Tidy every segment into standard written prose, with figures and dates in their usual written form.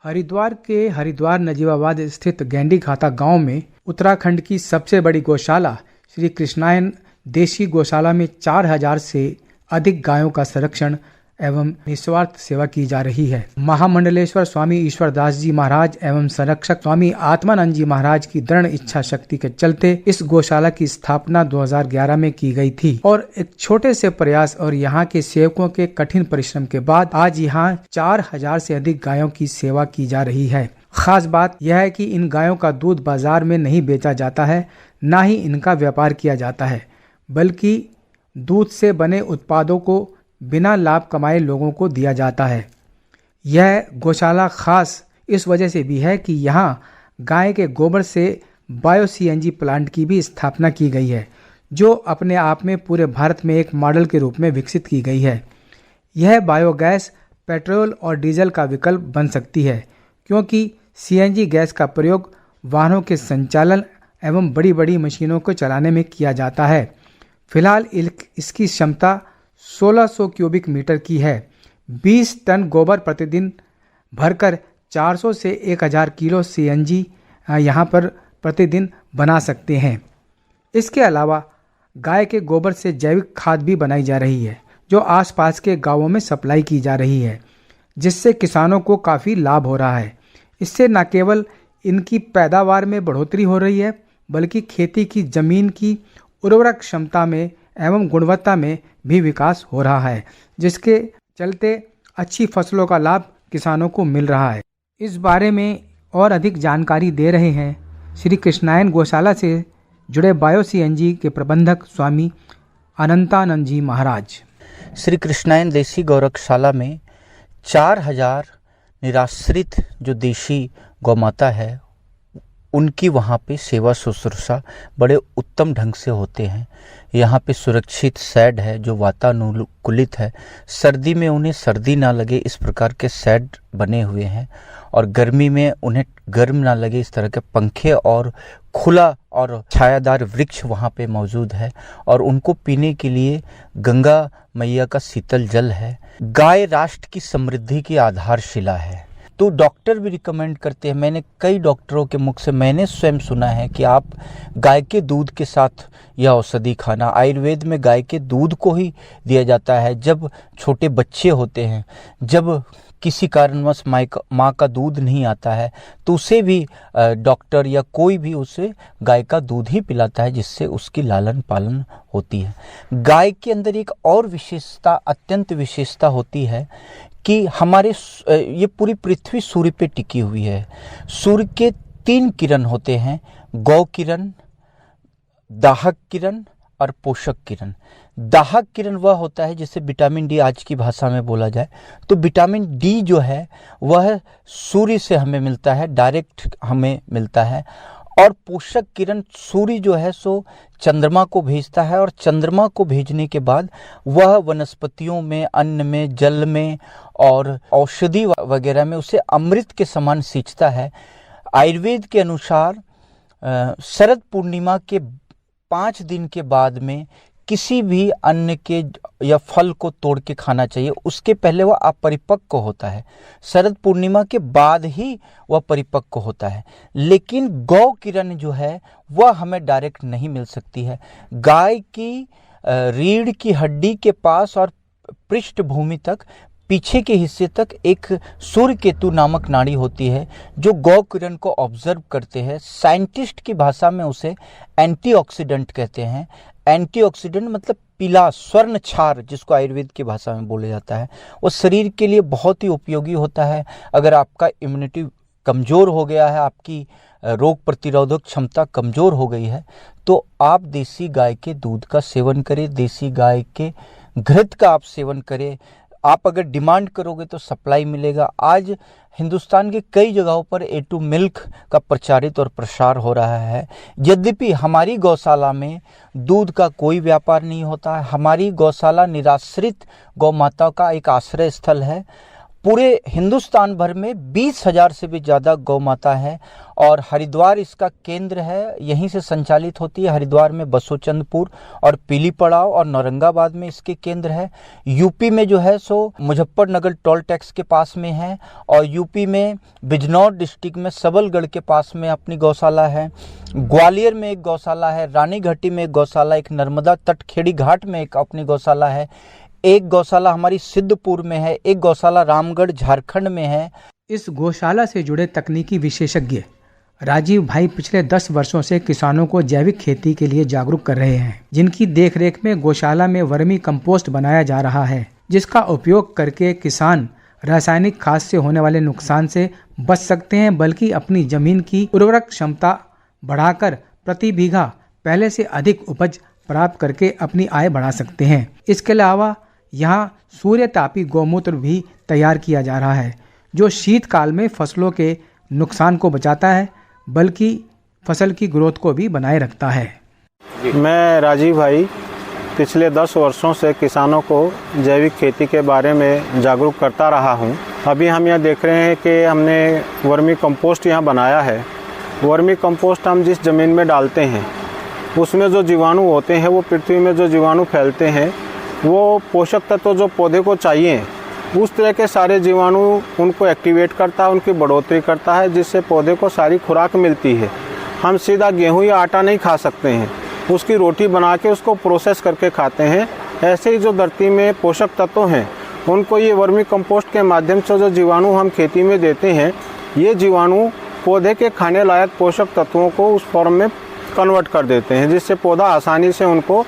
हरिद्वार के हरिद्वार नजीबाबाद स्थित गैंडी खाता गांव में उत्तराखंड की सबसे बड़ी गौशाला श्री कृष्णायन देशी गौशाला में 4000 से अधिक गायों का संरक्षण एवं निस्वार्थ सेवा की जा रही है। महामंडलेश्वर स्वामी ईश्वरदास जी महाराज एवं संरक्षक स्वामी आत्मानंद जी महाराज की दृढ़ इच्छा शक्ति के चलते इस गौशाला की स्थापना 2011 में की गई थी और एक छोटे से प्रयास और यहाँ के सेवकों के कठिन परिश्रम के बाद आज यहाँ 4000 से अधिक गायों की सेवा की जा रही है। खास बात यह है कि इन गायों का दूध बाजार में नहीं बेचा जाता है, न ही इनका व्यापार किया जाता है, बल्कि दूध से बने उत्पादों को बिना लाभ कमाए लोगों को दिया जाता है। यह गौशाला खास इस वजह से भी है कि यहाँ गाय के गोबर से बायो सीएनजी प्लांट की भी स्थापना की गई है, जो अपने आप में पूरे भारत में एक मॉडल के रूप में विकसित की गई है। यह बायोगैस पेट्रोल और डीजल का विकल्प बन सकती है, क्योंकि सीएनजी गैस का प्रयोग वाहनों के संचालन एवं बड़ी बड़ी मशीनों को चलाने में किया जाता है। फिलहाल इसकी क्षमता 1600 क्यूबिक मीटर की है। 20 टन गोबर प्रतिदिन भरकर 400 से 1000 किलो सीएनजी यहाँ पर प्रतिदिन बना सकते हैं। इसके अलावा गाय के गोबर से जैविक खाद भी बनाई जा रही है, जो आसपास के गांवों में सप्लाई की जा रही है, जिससे किसानों को काफ़ी लाभ हो रहा है। इससे न केवल इनकी पैदावार में बढ़ोतरी हो रही है, बल्कि खेती की जमीन की उर्वरक क्षमता में एवं गुणवत्ता में भी विकास हो रहा है, जिसके चलते अच्छी फसलों का लाभ किसानों को मिल रहा है। इस बारे में और अधिक जानकारी दे रहे हैं श्री कृष्णायन गौशाला से जुड़े बायो सीएनजी के प्रबंधक स्वामी अनंतानंद जी महाराज। श्री कृष्णायन देसी गौरक्षशाला में 4000 निराश्रित जो देशी गौमाता है, उनकी वहाँ पे सेवा शुश्रूषा बड़े उत्तम ढंग से होते हैं। यहाँ पे सुरक्षित शेड है जो वातानुकूलित है, सर्दी में उन्हें सर्दी ना लगे इस प्रकार के शेड बने हुए हैं, और गर्मी में उन्हें गर्म ना लगे इस तरह के पंखे और खुला और छायादार वृक्ष वहाँ पे मौजूद है, और उनको पीने के लिए गंगा मैया का शीतल जल है। गाय राष्ट्र की समृद्धि की आधारशिला है, तो डॉक्टर भी रिकमेंड करते हैं। मैंने कई डॉक्टरों के मुख से मैंने स्वयं सुना है कि आप गाय के दूध के साथ यह औषधि खाना। आयुर्वेद में गाय के दूध को ही दिया जाता है। जब छोटे बच्चे होते हैं, जब किसी कारणवश माँ का दूध नहीं आता है, तो उसे भी डॉक्टर या कोई भी उसे गाय का दूध ही पिलाता है, जिससे उसकी लालन पालन होती है। गाय के अंदर एक और विशेषता, अत्यंत विशेषता होती है कि हमारे ये पूरी पृथ्वी सूर्य पे टिकी हुई है। सूर्य के 3 किरण होते हैं, गौ किरण, दाहक किरण और पोषक किरण। दाहक किरण वह होता है जिसे विटामिन डी आज की भाषा में बोला जाए, तो विटामिन डी जो है वह सूर्य से हमें मिलता है, डायरेक्ट हमें मिलता है। और पोषक किरण सूर्य जो है सो चंद्रमा को भेजता है, और चंद्रमा को भेजने के बाद वह वनस्पतियों में, अन्न में, जल में और औषधि वगैरह में उसे अमृत के समान सींचता है। आयुर्वेद के अनुसार शरद पूर्णिमा के 5 दिन के बाद में किसी भी अन्न के या फल को तोड़ के खाना चाहिए। उसके पहले वह अपरिपक्व होता है, शरद पूर्णिमा के बाद ही वह परिपक्व होता है। लेकिन गौ किरण जो है वह हमें डायरेक्ट नहीं मिल सकती है। गाय की रीढ़ की हड्डी के पास और पृष्ठभूमि तक, पीछे के हिस्से तक एक सूर्य केतु नामक नाड़ी होती है, जो गौ किरण को ऑब्जर्व करते हैं। साइंटिस्ट की भाषा में उसे एंटीऑक्सीडेंट कहते हैं। एंटीऑक्सीडेंट मतलब पीला स्वर्ण क्षार, जिसको आयुर्वेद की भाषा में बोला जाता है, वो शरीर के लिए बहुत ही उपयोगी होता है। अगर आपका इम्यूनिटी कमज़ोर हो गया है, आपकी रोग प्रतिरोधक क्षमता कमज़ोर हो गई है, तो आप देसी गाय के दूध का सेवन करें, देसी गाय के घृत का आप सेवन करें। आप अगर डिमांड करोगे तो सप्लाई मिलेगा। आज हिंदुस्तान के कई जगहों पर A2 मिल्क का प्रचारित और प्रसार हो रहा है। यद्यपि हमारी गौशाला में दूध का कोई व्यापार नहीं होता है। हमारी गौशाला निराश्रित गौ माता का एक आश्रय स्थल है, पूरे हिंदुस्तान भर में 20,000 से भी ज़्यादा गौ माता है और हरिद्वार इसका केंद्र है, यहीं से संचालित होती है। हरिद्वार में बसोचंदपुर और पीली पड़ाव और औरंगाबाद में इसके केंद्र है। यूपी में जो है सो मुजफ्फरनगर टोल टैक्स के पास में है और यूपी में बिजनौर डिस्ट्रिक्ट में सबलगढ़ के पास में अपनी गौशाला है। ग्वालियर में एक गौशाला है, रानीघाटी में एक गौशाला, एक नर्मदा तट खेड़ी घाट में एक अपनी गौशाला है, एक गौशाला हमारी सिद्धपुर में है, एक गौशाला रामगढ़ झारखंड में है। इस गौशाला से जुड़े तकनीकी विशेषज्ञ राजीव भाई पिछले 10 वर्षों से किसानों को जैविक खेती के लिए जागरूक कर रहे हैं, जिनकी देखरेख में गौशाला में वर्मी कंपोस्ट बनाया जा रहा है, जिसका उपयोग करके किसान रासायनिक खाद से होने वाले नुकसान से बच सकते हैं, बल्कि अपनी जमीन की उर्वरक क्षमता बढ़ाकर प्रति बीघा पहले से अधिक उपज प्राप्त करके अपनी आय बढ़ा सकते हैं। इसके अलावा यहाँ सूर्य तापी गौमूत्र भी तैयार किया जा रहा है, जो शीतकाल में फसलों के नुकसान को बचाता है, बल्कि फसल की ग्रोथ को भी बनाए रखता है। मैं राजीव भाई पिछले 10 वर्षों से किसानों को जैविक खेती के बारे में जागरूक करता रहा हूँ। अभी हम यह देख रहे हैं कि हमने वर्मी कंपोस्ट यहाँ बनाया है। वर्मी कंपोस्ट हम जिस ज़मीन में डालते हैं उसमें जो जीवाणु होते हैं, वो पृथ्वी में जो जीवाणु फैलते हैं, वो पोषक तत्व जो पौधे को चाहिए उस तरह के सारे जीवाणु उनको एक्टिवेट करता है, उनकी बढ़ोतरी करता है, जिससे पौधे को सारी खुराक मिलती है। हम सीधा गेहूं या आटा नहीं खा सकते हैं, उसकी रोटी बना के उसको प्रोसेस करके खाते हैं। ऐसे ही जो धरती में पोषक तत्व हैं उनको ये वर्मी कंपोस्ट के माध्यम से जो जीवाणु हम खेती में देते हैं, ये जीवाणु पौधे के खाने लायक पोषक तत्वों को उस फॉर्म में कन्वर्ट कर देते हैं, जिससे पौधा आसानी से उनको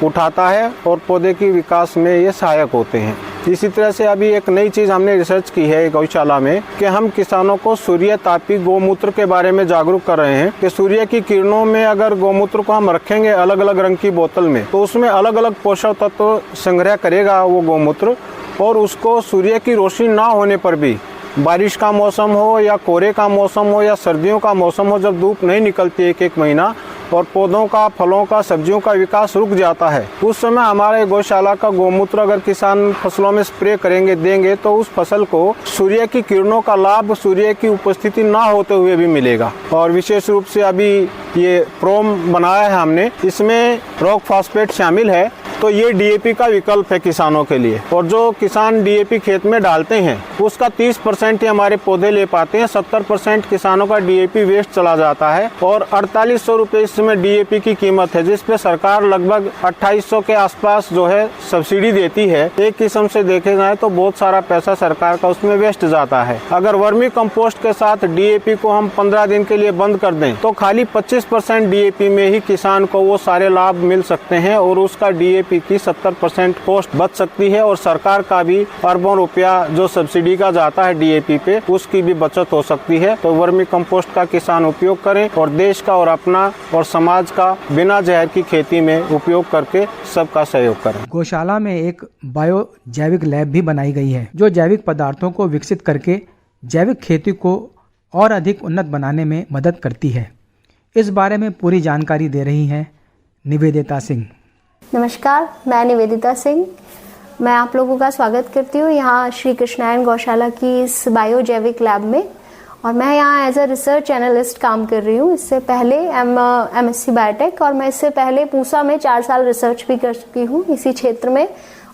उठाता है और पौधे की विकास में ये सहायक होते हैं। इसी तरह से अभी एक नई चीज़ हमने रिसर्च की है गौशाला में कि हम किसानों को सूर्य तापी गौमूत्र के बारे में जागरूक कर रहे हैं कि सूर्य की किरणों में अगर गौमूत्र को हम रखेंगे अलग अलग रंग की बोतल में, तो उसमें अलग अलग पोषक तत्व संग्रह करेगा वो गौमूत्र, और उसको सूर्य की रोशनी ना होने पर भी, बारिश का मौसम हो या कोहरे का मौसम हो या सर्दियों का मौसम हो, जब धूप नहीं निकलती एक महीना और पौधों का, फलों का, सब्जियों का विकास रुक जाता है, उस समय हमारे गौशाला का गौमूत्र अगर किसान फसलों में स्प्रे करेंगे, देंगे, तो उस फसल को सूर्य की किरणों का लाभ सूर्य की उपस्थिति ना होते हुए भी मिलेगा। और विशेष रूप से अभी ये प्रोम बनाया है हमने, इसमें रॉक फॉस्फेट शामिल है, तो ये डीएपी का विकल्प है किसानों के लिए। और जो किसान डीएपी खेत में डालते हैं उसका 30% ही हमारे पौधे ले पाते हैं, 70% किसानों का डीएपी वेस्ट चला जाता है। और 4800 रुपये इसमें डीएपी की कीमत है, जिसपे सरकार लगभग 2800 के आसपास जो है सब्सिडी देती है। एक किस्म से देखे जाए तो बहुत सारा पैसा सरकार का उसमें वेस्ट जाता है। अगर वर्मी कंपोस्ट के साथ डीएपी को हम 15 दिन के लिए बंद कर दें तो खाली 25% डीएपी में ही किसान को वो सारे लाभ मिल सकते हैं और उसका डीएपी की 70% कॉस्ट बच सकती है और सरकार का भी अरबों रुपया जो सब्सिडी का जाता है डीएपी पे, उसकी भी बचत हो सकती है। तो वर्मी कंपोस्ट का किसान उपयोग करें और देश का और अपना और समाज का बिना जहर की खेती में उपयोग करके सबका सहयोग करें। गौशाला में एक बायो जैविक लैब भी बनाई गई है, जो जैविक पदार्थों को विकसित करके जैविक खेती को और अधिक उन्नत बनाने में मदद करती है। इस बारे में पूरी जानकारी दे रही हैं निवेदिता सिंह। नमस्कार, मैं निवेदिता सिंह। मैं आप लोगों का स्वागत करती हूँ यहाँ श्री कृष्णायन गौशाला की इस बायो जैविक लैब में, और मैं यहाँ एज अ रिसर्च एनालिस्ट काम कर रही हूँ। इससे पहले एमएससी बायोटेक, और मैं इससे पहले पूसा में 4 साल रिसर्च भी कर चुकी हूँ इसी क्षेत्र में,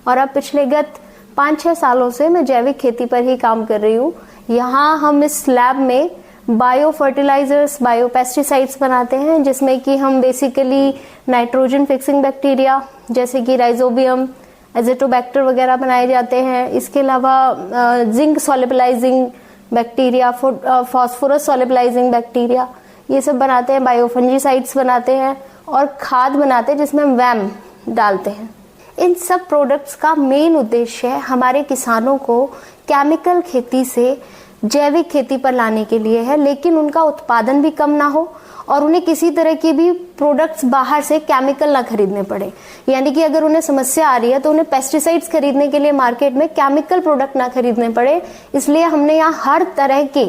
और अब पिछले गत 5-6 सालों से मैं जैविक खेती पर ही काम कर रही हूँ। यहाँ हम इस लैब में बायो फर्टिलाइजर्स, बायो पेस्टिसाइड्स बनाते हैं, जिसमें कि हम बेसिकली नाइट्रोजन फिक्सिंग बैक्टीरिया जैसे कि राइजोबियम, एजिटोबैक्टर वगैरह बनाए जाते हैं। इसके अलावा जिंक सोलिबलाइजिंग बैक्टीरिया, फॉस्फोरस सोलिबलाइजिंग बैक्टीरिया, ये सब बनाते हैं। बायोफंजीसाइड्स बनाते हैं और खाद बनाते हैं जिसमें हम वैम डालते हैं। इन सब प्रोडक्ट्स का मेन उद्देश्य है हमारे किसानों को केमिकल खेती से जैविक खेती पर लाने के लिए है, लेकिन उनका उत्पादन भी कम ना हो और उन्हें किसी तरह की भी प्रोडक्ट्स बाहर से केमिकल ना खरीदने पड़े। यानी कि अगर उन्हें समस्या आ रही है तो उन्हें पेस्टिसाइड्स खरीदने के लिए मार्केट में केमिकल प्रोडक्ट ना खरीदने पड़े। इसलिए हमने यहाँ हर तरह के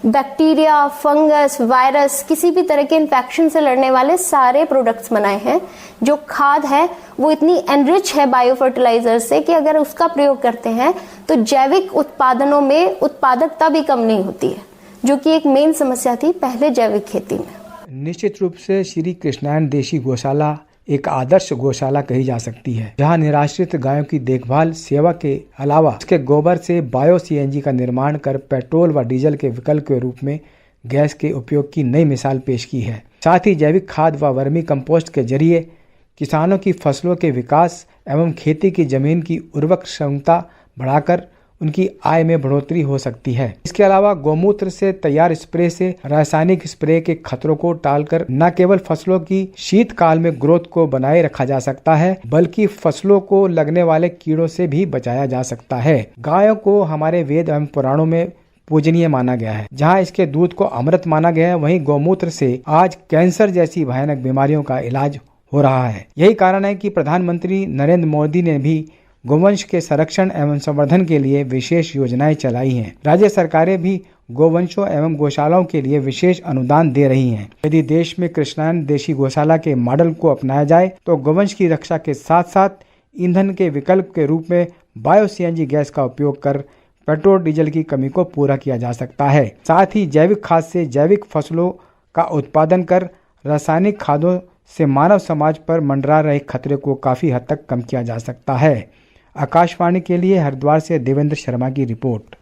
बैक्टीरिया, फंगस, वायरस, किसी भी तरह के इन्फेक्शन से लड़ने वाले सारे प्रोडक्ट्स बनाए हैं। जो खाद है वो इतनी एनरिच है बायो फर्टिलाइजर से कि अगर उसका प्रयोग करते हैं तो जैविक उत्पादनों में उत्पादकता भी कम नहीं होती है, जो कि एक मेन समस्या थी पहले जैविक खेती में। निश्चित रूप से श्री कृष्णायन देशी गौशाला एक आदर्श गौशाला कही जा सकती है, जहां निराश्रित गायों की देखभाल सेवा के अलावा उसके गोबर से बायो सीएनजी का निर्माण कर पेट्रोल व डीजल के विकल्प के रूप में गैस के उपयोग की नई मिसाल पेश की है। साथ ही जैविक खाद व वर्मी कंपोस्ट के जरिए किसानों की फसलों के विकास एवं खेती की जमीन की उर्वरक क्षमता बढ़ाकर उनकी आय में बढ़ोतरी हो सकती है। इसके अलावा गौमूत्र से तैयार स्प्रे से रासायनिक स्प्रे के खतरों को टालकर न केवल फसलों की शीतकाल में ग्रोथ को बनाए रखा जा सकता है, बल्कि फसलों को लगने वाले कीड़ों से भी बचाया जा सकता है। गायों को हमारे वेद एवं पुराणों में पूजनीय माना गया है। जहां इसके दूध को अमृत माना गया है, वहीं गौमूत्र से आज कैंसर जैसी भयानक बीमारियों का इलाज हो रहा है। यही कारण है कि प्रधानमंत्री नरेंद्र मोदी ने भी गोवंश के संरक्षण एवं संवर्धन के लिए विशेष योजनाएं चलाई हैं। राज्य सरकारें भी गोवंशों एवं गौशालाओं के लिए विशेष अनुदान दे रही हैं। यदि देश में कृष्णायन देशी गौशाला के मॉडल को अपनाया जाए तो गोवंश की रक्षा के साथ साथ ईंधन के विकल्प के रूप में बायो सीएनजी गैस का उपयोग कर पेट्रोल डीजल की कमी को पूरा किया जा सकता है। साथ ही जैविक खाद से जैविक फसलों का उत्पादन कर रासायनिक खादों से मानव समाज पर मंडरा रहे खतरे को काफी हद तक कम किया जा सकता है। आकाशवाणी के लिए हरिद्वार से देवेंद्र शर्मा की रिपोर्ट।